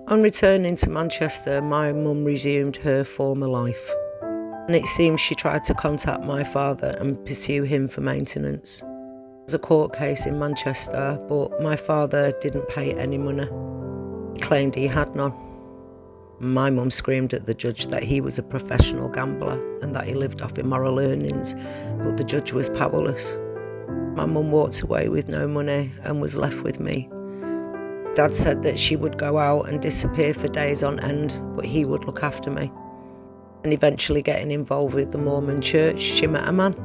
On returning to Manchester, my mum resumed her former life, and it seems she tried to contact my father and pursue him for maintenance. There was a court case in Manchester, but my father didn't pay any money. He claimed he had none. My mum screamed at the judge that he was a professional gambler and that he lived off immoral earnings, but the judge was powerless. My mum walked away with no money and was left with me. Dad said that she would go out and disappear for days on end, but he would look after me. And eventually getting involved with the Mormon church, she met a man.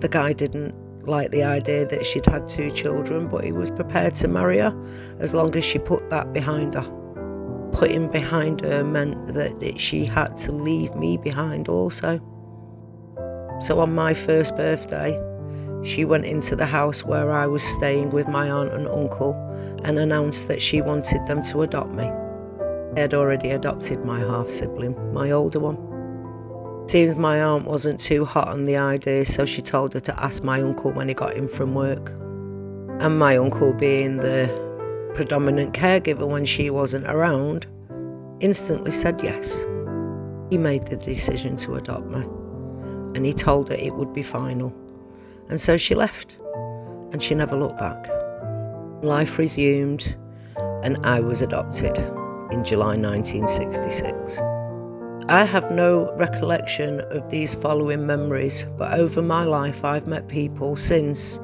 The guy didn't like the idea that she'd had 2 children, but he was prepared to marry her as long as she put that behind her. Putting behind her meant that she had to leave me behind also. So on my first birthday, she went into the house where I was staying with my aunt and uncle and announced that she wanted them to adopt me. I had already adopted my half-sibling, my older one. Seems my aunt wasn't too hot on the idea, so she told her to ask my uncle when he got in from work. And my uncle, being the predominant caregiver when she wasn't around, instantly said yes. He made the decision to adopt me, and he told her it would be final. And so she left, and she never looked back. Life resumed, and I was adopted in July 1966. I have no recollection of these following memories, but over my life I've met people since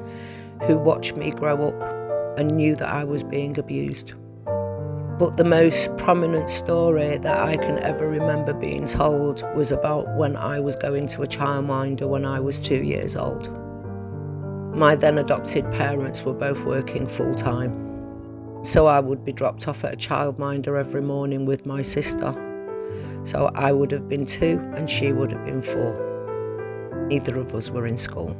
who watched me grow up and knew that I was being abused. But the most prominent story that I can ever remember being told was about when I was going to a childminder when I was 2 years old. My then adopted parents were both working full-time, so I would be dropped off at a childminder every morning with my sister. So I would have been 2 and she would have been 4. Neither of us were in school.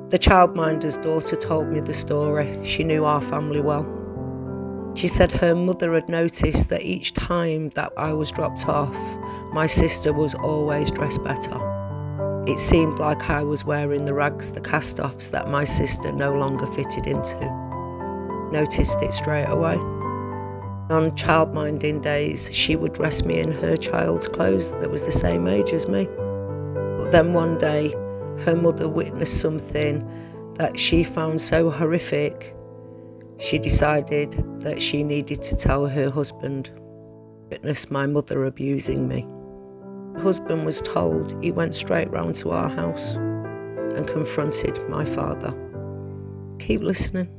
The childminder's daughter told me the story. She knew our family well. She said her mother had noticed that each time that I was dropped off, my sister was always dressed better. It seemed like I was wearing the rags, the cast-offs that my sister no longer fitted into. Noticed it straight away. On childminding days, she would dress me in her child's clothes that was the same age as me. But then one day, her mother witnessed something that she found so horrific, she decided that she needed to tell her husband. Witnessed my mother abusing me. The husband was told. He went straight round to our house and confronted my father. Keep listening.